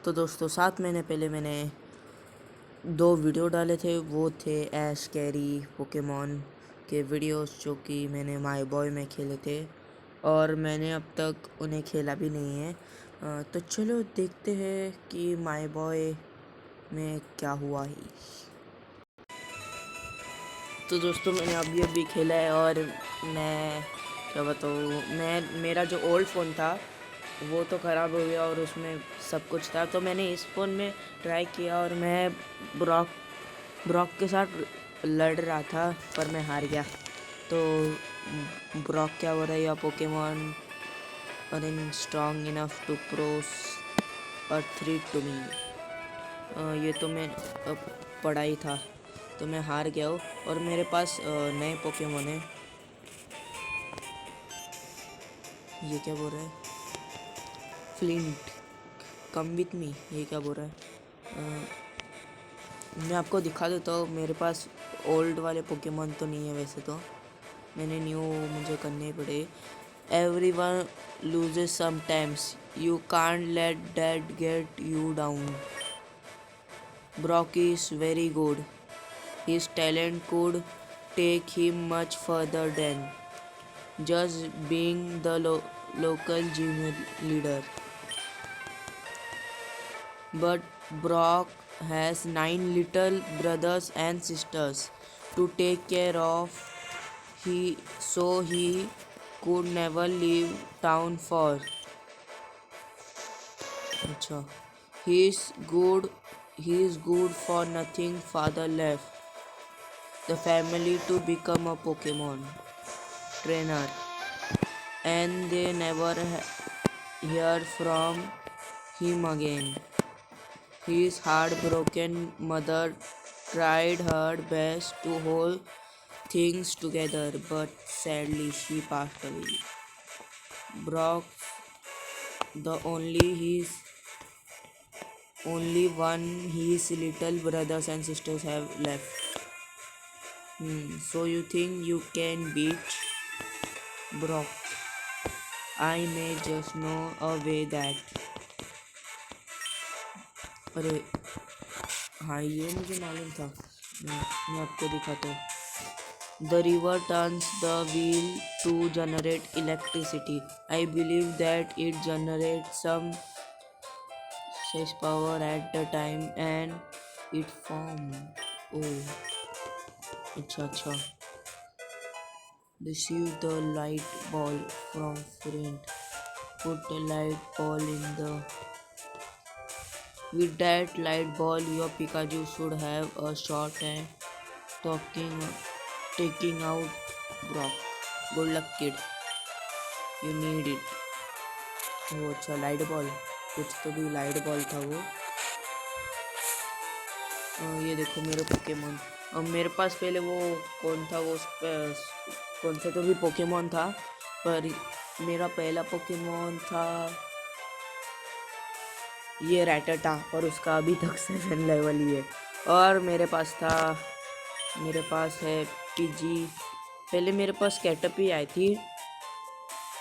तो दोस्तों 7 महीने पहले मैंने 2 वीडियो डाले थे। वो थे ऐश कैरी पोकेमॉन के वीडियोस जो कि मैंने माई बॉय में खेले थे और मैंने अब तक उन्हें खेला भी नहीं है। तो चलो देखते हैं कि माई बॉय में क्या हुआ ही। तो दोस्तों मैंने अभी अभी खेला है और मैं क्या बताऊँ, मेरा जो ओल्ड फ़ोन था वो तो ख़राब हो गया और उसमें सब कुछ था। तो मैंने इस फ़ोन में ट्राई किया और मैं ब्रॉक ब्रॉक के साथ लड़ रहा था पर मैं हार गया। तो ब्रॉक क्या हो रहा है, या पोकेमॉन और in strong enough to pose और थ्रीट टू मी। ये तो मैं पढ़ा ही था, तो मैं हार गया हूँ और मेरे पास नए पोकेमॉन है। ये क्या बोल रहा है, फ्लिंट कम विथ मी, ये क्या बोल रहा है। मैं आपको दिखा देता हूँ, मेरे पास ओल्ड वाले पोकेमॉन तो नहीं है, वैसे तो मैंने न्यू मुझे करने पड़े। Everyone loses sometimes, you can't let that get you down. Brock is very good, his talent could take him much further than just being the local gym leader. But Brock has 9 little brothers and sisters to take care of. So he could never leave town for. अच्छा, he is good. He is good for nothing. Father left the family to become a Pokemon trainer, and they never hear from him again. His heartbroken mother tried her best to hold things together, but sadly she passed away. Brock, the only one his little brothers and sisters have left. So you think you can beat Brock? I may just know a way that. अरे हाँ, ये मुझे मालूम था। मैं आपको दिखाता हूँ। The river turns the wheel to generate electricity. I believe that it generates some such power at the time and it form. Oh, अच्छा। Receive the light ball from friend. Put the light ball in the. With that light ball, your Pikachu should have a shot and taking out Brock. Good luck, kid. You need it. वो अच्छा light ball, कुछ तो भी light ball था वो। ये देखो मेरे पोकेमॉन। और मेरे पास पहले वो कौन था, वो कौन सा तो भी पोकेमॉन था, पर मेरा पहला पोकेमॉन था ये रैटटा, और उसका अभी तक 7 लेवल ही है। और मेरे पास है पीजी। पहले मेरे पास कैटरपी आई थी।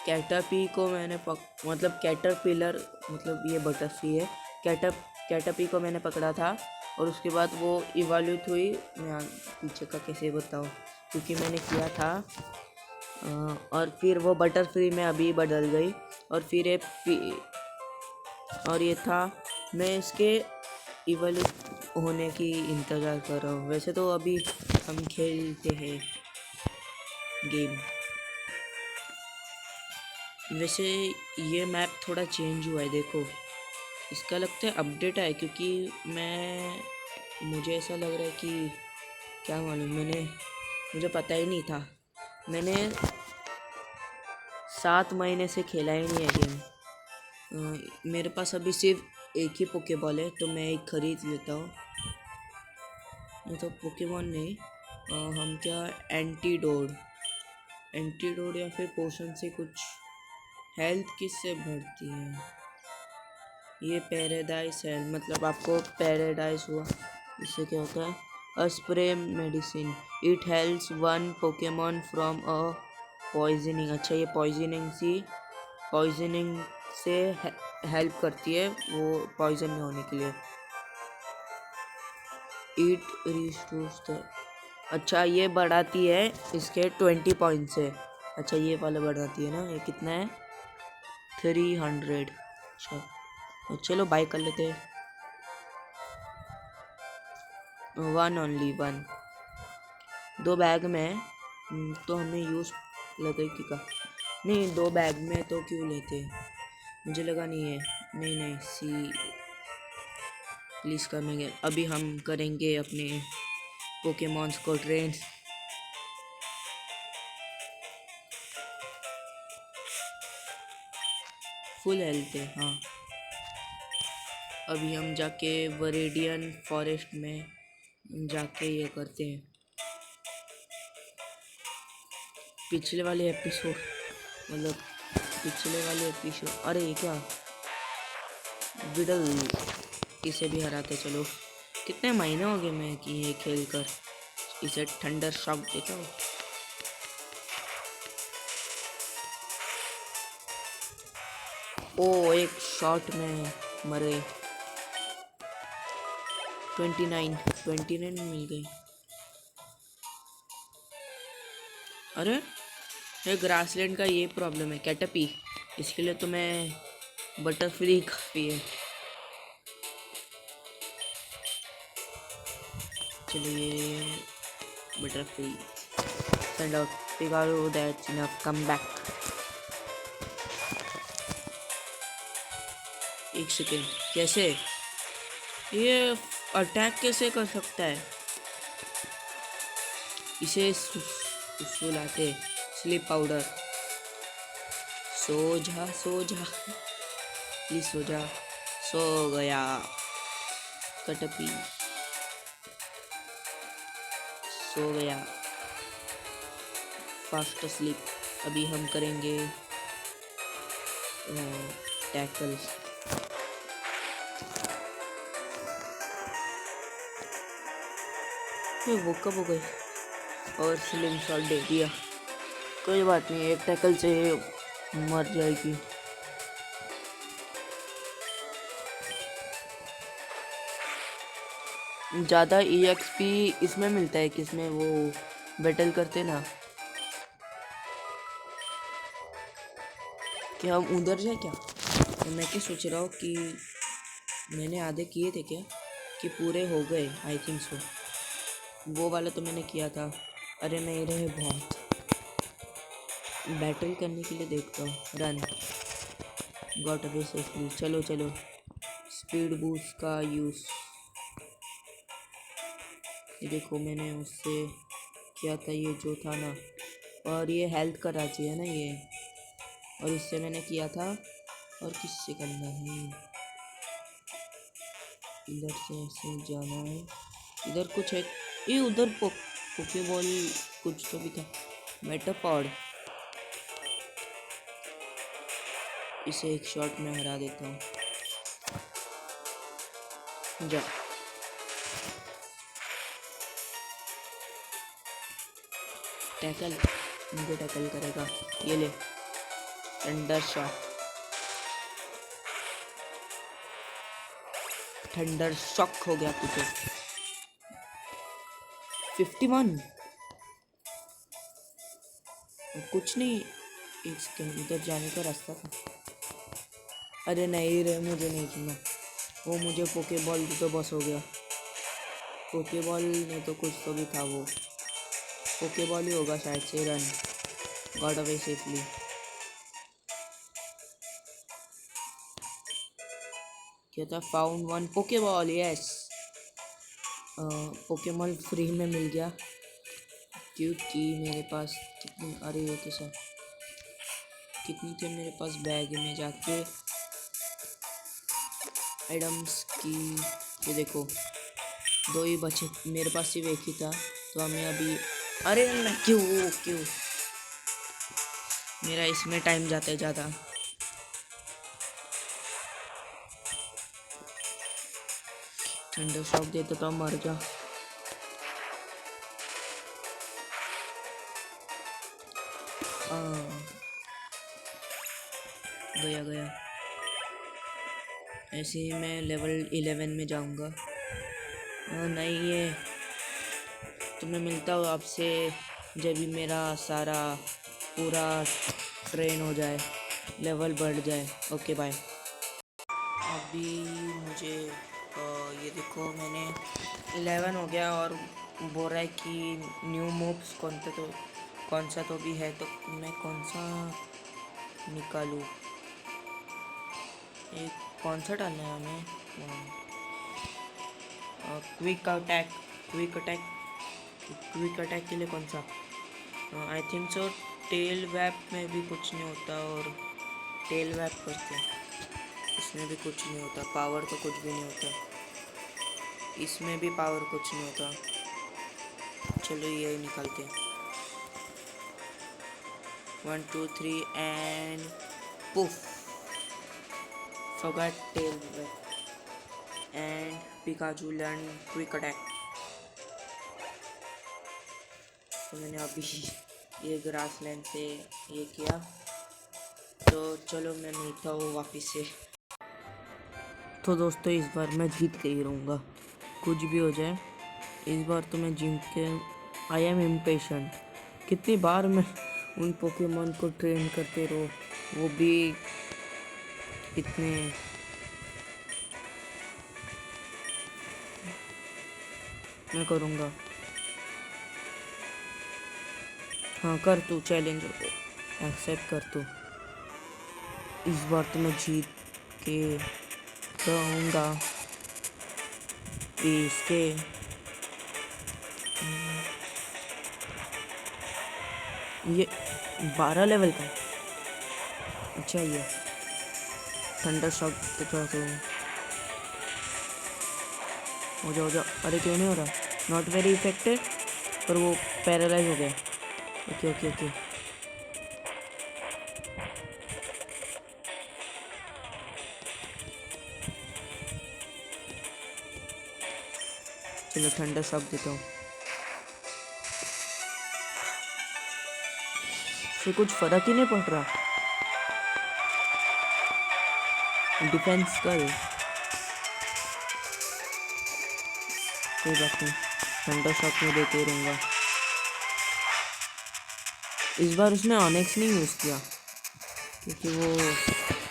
कैटरपी को मैंने मतलब कैटरपिलर, मतलब ये बटरफ्ली है। कैटरपी को मैंने पकड़ा था और उसके बाद वो इवॉल्यूट हुई। मैं पीछे का कैसे बताऊँ, क्योंकि मैंने किया था। और फिर वो बटरफ्ली में अभी बदल गई और फिर ये था। मैं इसके इवॉल्यूट होने की इंतज़ार कर रहा हूँ। वैसे तो अभी हम खेलते हैं गेम। वैसे ये मैप थोड़ा चेंज हुआ है, देखो इसका लगता है अपडेट है, क्योंकि मुझे ऐसा लग रहा है कि क्या मालूम, मुझे पता ही नहीं था। मैंने 7 महीने से खेला ही नहीं है गेम। मेरे पास अभी सिर्फ एक ही पोकेबॉल है, तो मैं एक ख़रीद लेता हूँ। ये तो पोकेमॉन नहीं, हम क्या एंटीडोड या फिर पोशन से कुछ हेल्थ किससे बढ़ती है। ये पैराडाइज है, मतलब आपको पैराडाइज हुआ, इससे क्या होता है, अ spray medicine, it helps one Pokemon from a poisoning. अच्छा, ये पॉइजनिंग से हेल्प करती है वो पॉइजन में होने के लिए। ईट रिस्टोर्स द, अच्छा ये बढ़ाती है इसके 20 पॉइंट से। अच्छा ये वाला बढ़ाती है ना, ये कितना है 300। अच्छा चलो बाय कर लेते हैं। 1 ओनली 1, 2 बैग में तो हमें यूज़ लगेगी का नहीं, 2 बैग में तो क्यों लेते, मुझे लगा नहीं है। नहीं नहीं सी प्लीज़ करेंगे, अभी हम करेंगे अपने पोकेमॉन्स को ट्रेन। फुल हेल्थ है हाँ। अभी हम जाके वरेडियन फॉरेस्ट में जाके ये करते हैं। पिछले वाले एपिसोड मतलब पिछले वाले एपिसोड, अरे ये क्या विडल, इसे भी हराते चलो। कितने महीने हो गए मैं कि ये खेल कर, इसे थंडर शॉक देता हूँ। ओ एक शॉट में मरे। 29 मिल गई। अरे ये ग्रासलैंड का ये प्रॉब्लम है कैटरपी, इसके लिए तो मैं बटरफ्ली काफ़ी है। चलिए बटरफ्ली सेंड आउट पिगारो, दैट्स इनफ, कम बैक। एक सेकेंड, कैसे ये अटैक कैसे कर सकता है? इसे सुलाते स्लीप पाउडर। सो जा प्लीज सो जा। सो गया कटपी, सो गया फास्ट स्लीप। अभी हम करेंगे टैकल। वो कब हो गए और स्लिम शॉट दे दिया। कोई बात नहीं, एक टैकल से मर जाएगी। ज़्यादा EXP इसमें मिलता है किसमें वो बैटल करते ना। क्या हम उधर जाए क्या? तो मैं क्या सोच रहा हूँ कि मैंने आधे किए थे क्या कि पूरे हो गए, आई थिंक सो। वो वाला तो मैंने किया था। अरे नहीं रहे बहुत, बैटल करने के लिए देखता हूँ। Run got away safely. चलो चलो स्पीड बूस्ट का यूज़, ये देखो मैंने उससे किया था ये जो था ना, और ये हेल्थ करना चाहिए ना ये, और इससे मैंने किया था। और किससे करना है? इधर से ऐसे जाना है, इधर कुछ है ये, उधर पोकेबॉल कुछ तो भी था। मेटापॉड, इसे एक शॉट में हरा देता हूँ। जा टैकल, मुझे टैकल करेगा। ये ले थंडर शॉक, थंडर शॉक हो गया तुझे। 51 कुछ नहीं, इसके इधर जाने का रास्ता था। अरे नहीं रे, मुझे नहीं सुना वो, मुझे पोकेबॉल तो बस हो गया। पोकेबॉल में तो कुछ तो भी था, वो पोकेबॉल ही होगा शायद से। Run got away safely. क्या था? Found 1 Poké Ball, yes. Pokemon free में मिल गया क्योंकि मेरे पास कितनी, अरे ये कैसा, कितनी थे मेरे पास बैग में जाके आइटम्स की। ये देखो 2 ही बचे, मेरे पास सिर्फ एक ही था। तो हमें अभी, अरे ना क्यों क्यों मेरा इसमें टाइम जाता है ज़्यादा। ठंडा शॉक देता तो मर जा। गया गया ऐसे ही मैं लेवल 11 में जाऊंगा। नहीं, ये तो मैं मिलता हूँ आपसे जब भी मेरा सारा पूरा ट्रेन हो जाए, लेवल बढ़ जाए। Okay bye. अभी मुझे ये देखो, मैंने 11 हो गया और बोल रहा है कि न्यू मूव्स कौन सा तो भी है, तो मैं कौन सा निकालूँ? एक कौन सा डालना है हमें? Quick attack. Quick attack quick attack के लिए कौन सा? आई थिंक सो टेल वैप में भी कुछ नहीं होता, और टेल वैप करते हैं, इसमें भी कुछ नहीं होता, पावर तो कुछ भी नहीं होता, इसमें भी पावर कुछ नहीं होता। चलो ये निकालते हैं। 1 2 3 and poof, forgot tail whip and Pikachu learn quick attack. तो मैंने अभी ये ग्रास लैंड से ये किया, तो चलो मैं मिलता हूँ वापस से। तो दोस्तों, इस बार मैं जीत के ही रहूँगा, कुछ भी हो जाए, इस बार तो मैं जीत के। I am impatient. कितनी बार मैं उन पोकेमॉन को ट्रेन करते रहो, वो भी इतने। मैं करूँगा। हाँ, कर तू चैलेंज एक्सेप्ट कर तू। इस बार तो मैं जीत के रहूँगा, इसके। ये 12 लेवल का। अच्छा, ये थंडर शॉक तो हो जा। अरे क्यों नहीं हो रहा? नॉट वेरी इफेक्टिव, पर वो पैरालाइज हो गया। Okay okay okay. चलो थंडर शॉक देता हूँ, से कुछ फर्क ही नहीं पड़ रहा। डिफेंस कर, कोई बात नहीं, थंडर शॉक में देते रहूँगा। इस बार उसने ऑनेक्स नहीं यूज़ किया क्योंकि वो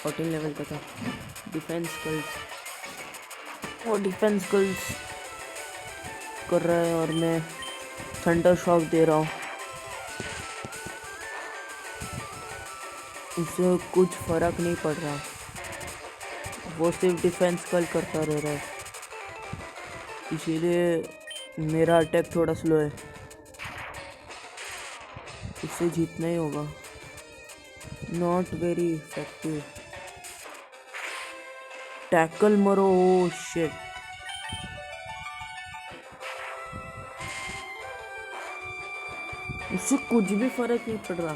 14 लेवल का था। डिफेंस स्किल्स कर रहा है और मैं थंडर शॉक दे रहा हूँ। उससे कुछ फर्क नहीं पड़ रहा, वो सिर्फ डिफेंस कल करता रह रहा है, इसीलिए मेरा अटैक थोड़ा स्लो है। इससे जीतना ही होगा। Not very effective. टैकल मरो। ओ शिट, उससे कुछ भी फर्क नहीं पड़ रहा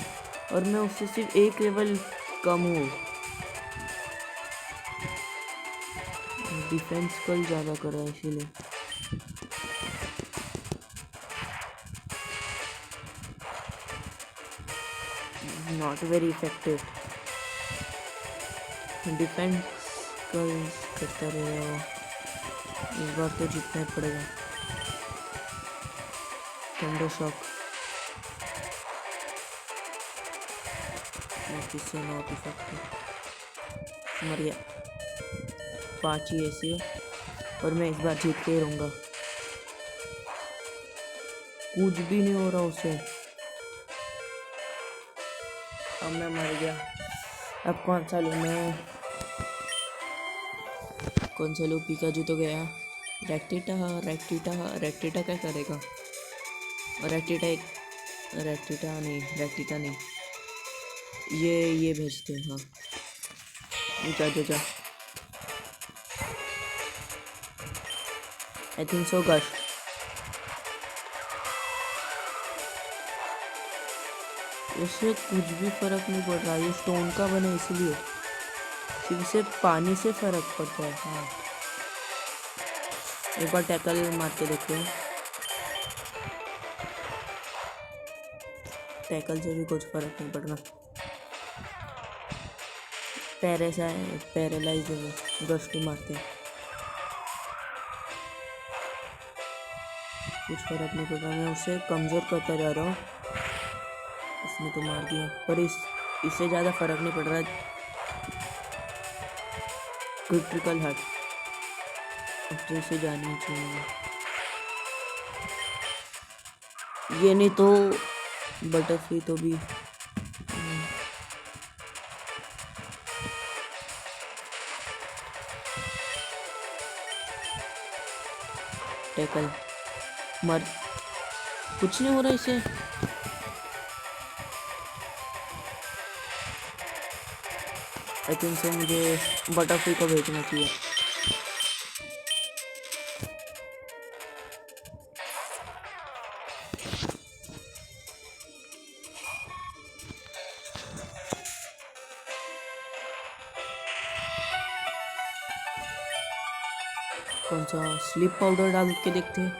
और मैं उससे सिर्फ एक लेवल कम हूँ। डिफेंस कल ज़्यादा कर रहा है इसीलिए। Not very effective. डिफेंस कल करता रहेगा, इस बार तो जीतना ही पड़ेगा। थंडर शॉक से नॉट इफेक्टिव, मर गया। 5 ही ऐसी है और मैं इस बार जीत के ही रहूँगा। कुछ भी नहीं हो रहा उसे। अब मैं मर गया। अब कौन सा लूँ मैं? कौन सा लूँ? पिकाचू तो गया। रेक्टिटा क्या करेगा? रेक्टिटा नहीं, ये भेजते हैं। हाँ, जा। आई थिंक सो गश। उससे कुछ भी फर्क नहीं पड़ रहा, ये स्टोन का बना इसलिए सिर्फ से पानी से फर्क पड़ता है। हाँ, एक बार टैकल मार के देखते हैं। टैकल से भी कुछ फर्क नहीं पड़ रहा। पैरालाइज है, गश्ती मारते हैं। कुछ फर्क नहीं पड़ रहा, मैं उसे कमज़ोर करता जा रहा हूँ। इसने तो मार दिया, पर इससे ज़्यादा फर्क नहीं पड़ रहा। क्रिटिकल हट, अब तो इसे जानी चाहिए। ये नहीं तो बटरफ्लाई तो भी टैकल मर, कुछ नहीं हो रहा इसे। आई थिंक से मुझे बटरफ्लाई को भेजना चाहिए। कौन सा स्लीप पाउडर डाल के देखते हैं,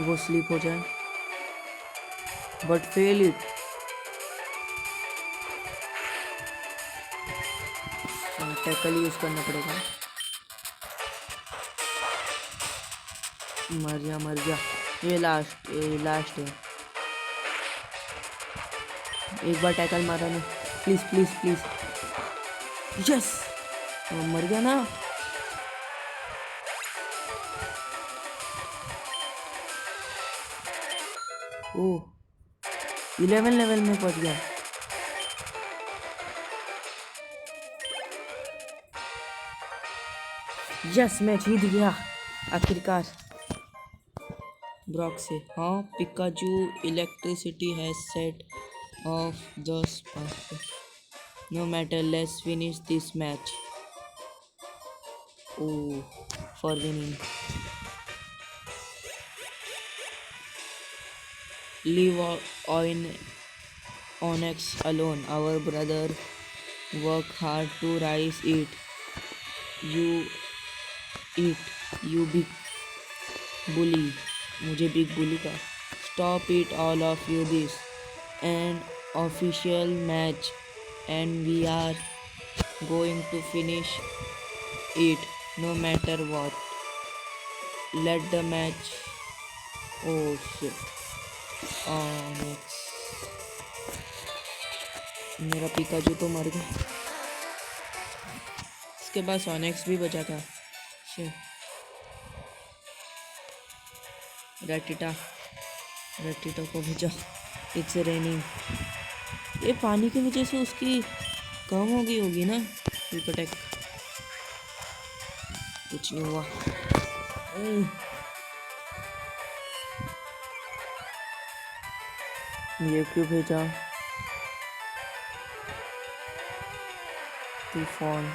वो स्लीप हो जाए। But fail it. Tackle use करना पड़ेगा। मर जा। ये लास्ट है। एक बार टैकल मारा ना, प्लीज प्लीज प्लीज। यस, मर गया ना। ओह, 11 लेवल में पहुंच गया। यस, मैं जीत गया आखिरकार। ब्रॉक से, हाँ, Pikachu electricity has set off the spark. No matter, let's finish this match. Oh, for winning. Leave on Onyx alone. Our brother work hard to rise it. You eat, you big bully. मुझे big bully का। Stop it, all of you. This an official match, and we are going to finish it no matter what. Let the match. Oh shit. Onyx. मेरा Pikachu तो मर गया। इसके पास onyx भी बचा था। रेटिटा को भेजा। It's raining. ये पानी की वजह से उसकी कम हो गई होगी ना स्लीप अटैक। कुछ नहीं हुआ। ये क्यों भेजा? तूफान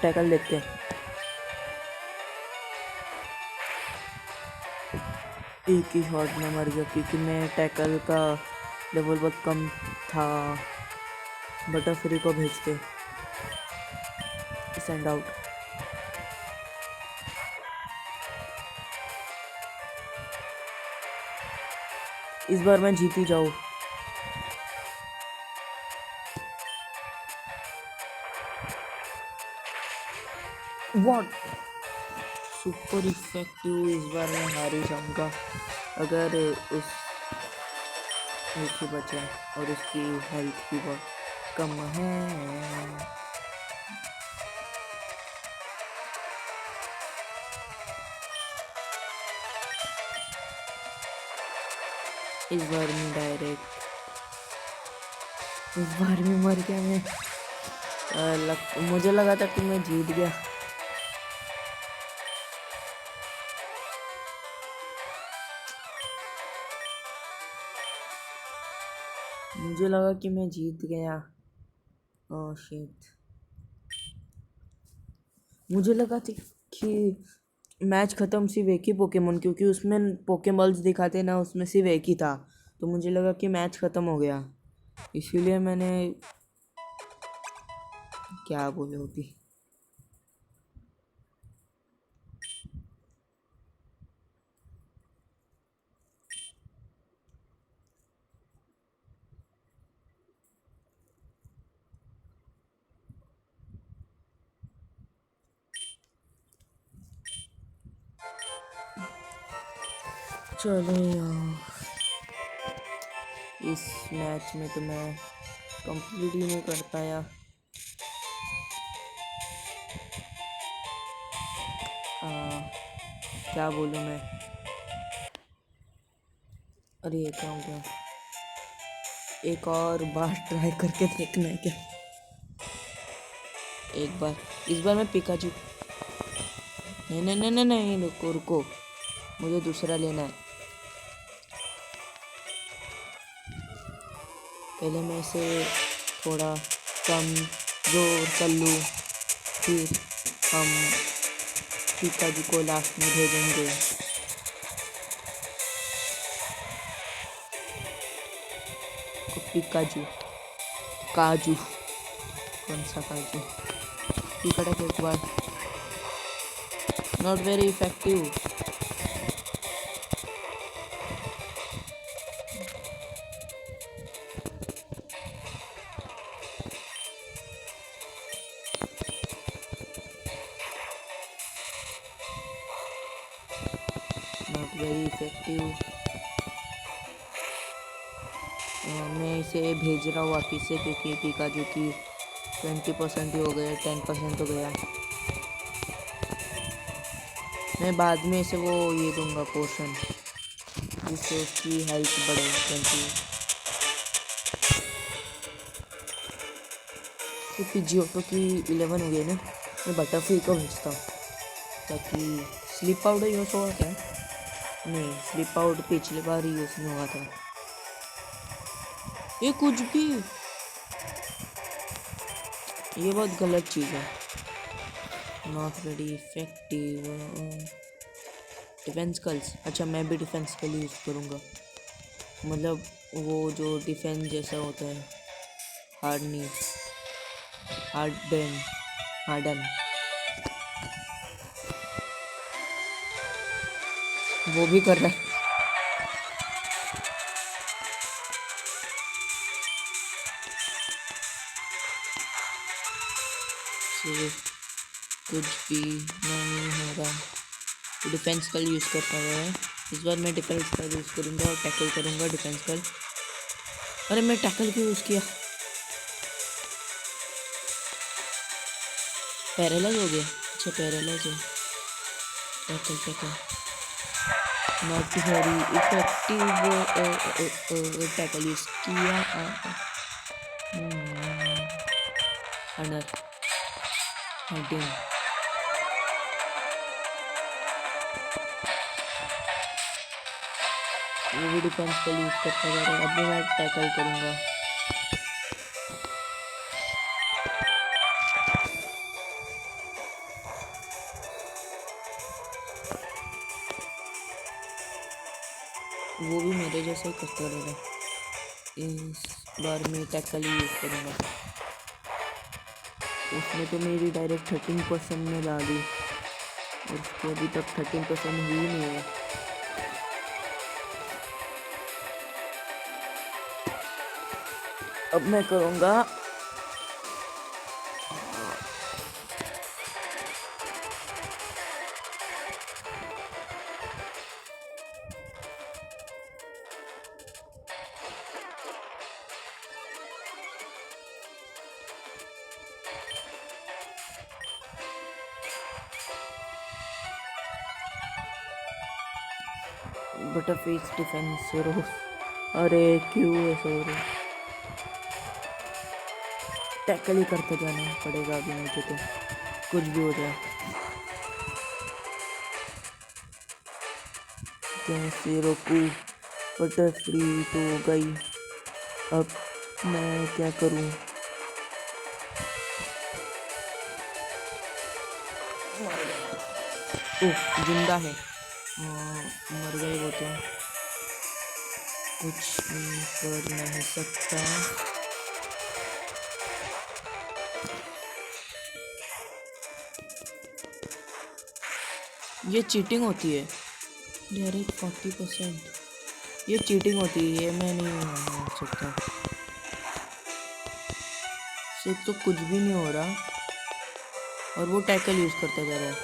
टैकल देखते हैं। एक ही शॉट में मर गया क्योंकि मैं टैकल का लेवल बहुत कम था। बटरफ्लाई को भेजते। Send out. इस बार मैं जीत ही जाऊँ। What, super effective. इस बार मैं हार ही जाऊंगा अगर उस एक ही बचा और उसकी हेल्थ भी बहुत कम है। इस बार में डायरेक्ट, इस बार में मर गया मैं। मुझे लगा था कि मैं जीत गया। मुझे लगा कि मैं जीत गया। ओह शिट, मुझे लगा था कि मैच ख़त्म सिर्फ एक ही पोकेमोन, क्योंकि उसमें पोकेमॉन्स दिखाते ना, उसमें सिर्फ एक ही था। तो मुझे लगा कि मैच ख़त्म हो गया, इसीलिए मैंने क्या बोले होती। चलो यार, इस मैच में तो मैं कंप्लीट ही नहीं कर पाया। क्या बोलूँ मैं। अरे ये क्या हो गया, एक और बार ट्राई करके देखना है क्या। एक बार, इस बार मैं पिकाचू, नहीं नहीं नहीं नहीं नहीं, रुको रुको, मुझे दूसरा लेना है। पहले मैं इसे थोड़ा कम जोर कर लूँ, फिर हम पिकाचू को लास्ट में भेजेंगे। पिकाचू, काजू, कौन सा काजू। पिकाटा के एक बार, not very effective. Not very effective. मैं इसे भेज रहा हूँ वापिस से, क्योंकि पिकाचू की 20% ही हो गया, 10% हो गया। मैं बाद में इसे वो ये दूंगा पोशन, जिससे उसकी हेल्थ बढ़े 20। तो पिजियोटो की 11 हो गई ना, मैं बटरफ्लाई को भेजता हूँ ताकि स्लिप आउट यूज़ हुआ क्या। नहीं, स्लिप आउट पिछले बार ही यूज़ नहीं हुआ था। ये कुछ भी, ये बहुत गलत चीज़ है। Not very effective. Defence curls, अच्छा मैं भी डिफेंस कल यूज़ करूँगा, मतलब वो जो डिफेंस जैसा होता है। हार्डनी, हार्डन, हार्डन, वो भी कर रहा है। तो कुछ भी नहीं होगा। डिफेंस कल यूज़ कर पा रहा है। इस बार मैं डिफेंस कल यूज़ करूँगा और टैकल करूँगा डिफेंस कल। अरे मैं टैकल क्यों यूज़ किया, पैरालाइज हो गया। अच्छा पैरालाइज है, tackle tackle, not very effective. Tackle use किया। अंडर हार्डिंग, वो भी डिफेंस कल यूज़ करता जा रहा है। अब मैं टैकल करूँगा। वो भी मेरे जैसा ही करता रहेगा। इस बार मैं टैकल ही यूज़ करूँगा। उसने तो मेरी डायरेक्ट 13% में ला दी, और उसके अभी तक 13% ही नहीं है। अब मैं करूँगा बटरफीस डिफेंस रो। अरे क्यों ऐसा हो रहा है, टैकल ही करते जाना पड़ेगा अभी मुझे, तो कुछ भी हो जाए। कैसे रोकूं, बटरफ्लाई तो हो गई, अब मैं क्या करूं। ओह जिंदा है, मर गए वो तो, कुछ कर नहीं सकता। ये चीटिंग होती है डायरेक्ट 40%, ये चीटिंग होती है, ये मैं नहीं मान सकता। सिर्फ तो कुछ भी नहीं हो रहा और वो टैकल यूज़ करता जा रहा है।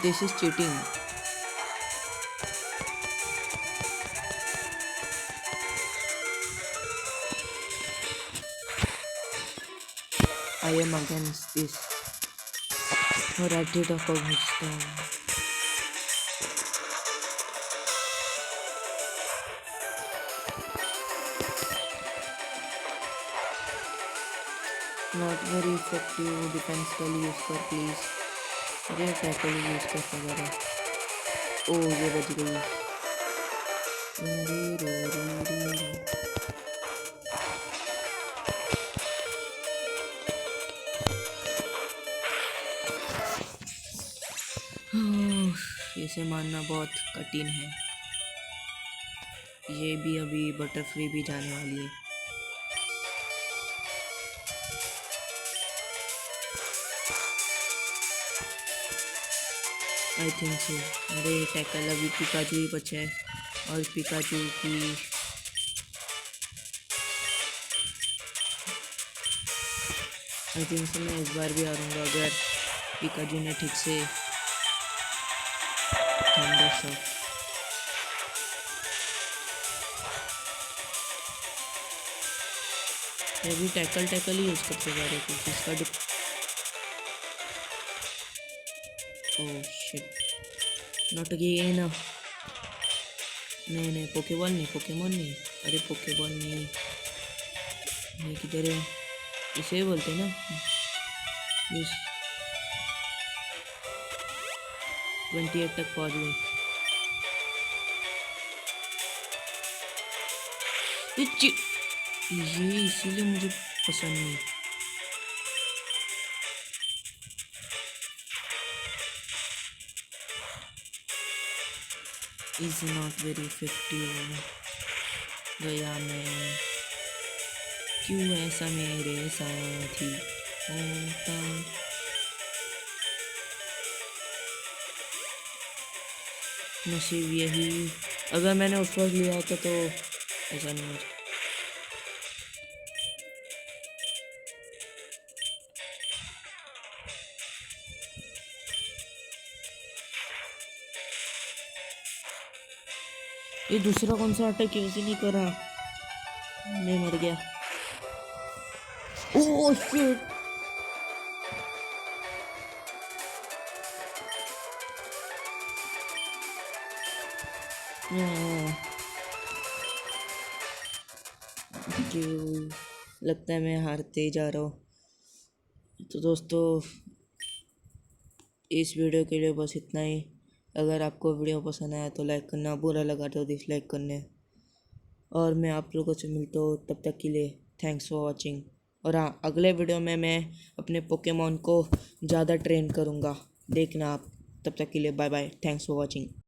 This is cheating. I am against this और edit of not very effective defence के लिए यूज़ कर प्लीज़। अरे टैकल यूज़ कर वगैरह। ओ ये बच गई। इसे मारना बहुत कठिन है। ये भी अभी बटरफ्लाई भी जाने वाली है। आई थिंक सो। अरे टैकल अभी पिकाचू ही बचा है और पिकाचू की आई थिंक सो मैं इस बार भी हारूंगा अगर पिकाचू ने ठीक से थंडर शॉट। ये भी टैकल ही यूज़ करते जा रहे थे इसका ओह शिट नॉट अगेन। नहीं पोकेबॉल नहीं। अरे पोकेबॉल नहीं, ये किधर है? इसे ही बोलते हैं ना। यस 28 तक पहुंच गई। ये इसीलिए मुझे पसंद नहीं। Is not very effective. गया मैं, क्यों ऐसा मेरे साथ ही होता। नसीब यही, अगर मैंने उस वक्त लिया होता तो ऐसा नहीं होता। ये दूसरा कौन सा अटैक यूज ही नहीं कर रहा। मैं मर गया। Oh shit. लगता है मैं हारते ही जा रहा हूँ। तो दोस्तों इस वीडियो के लिए बस इतना ही। अगर आपको वीडियो पसंद आया तो लाइक करना, बुरा लगा तो डिसलाइक करने। और मैं आप लोगों से मिलता हूँ, तब तक के लिए थैंक्स फॉर वॉचिंग। और हाँ, अगले वीडियो में मैं अपने पोकेमॉन को ज़्यादा ट्रेन करूँगा, देखना आप। तब तक के लिए bye bye, thanks for watching.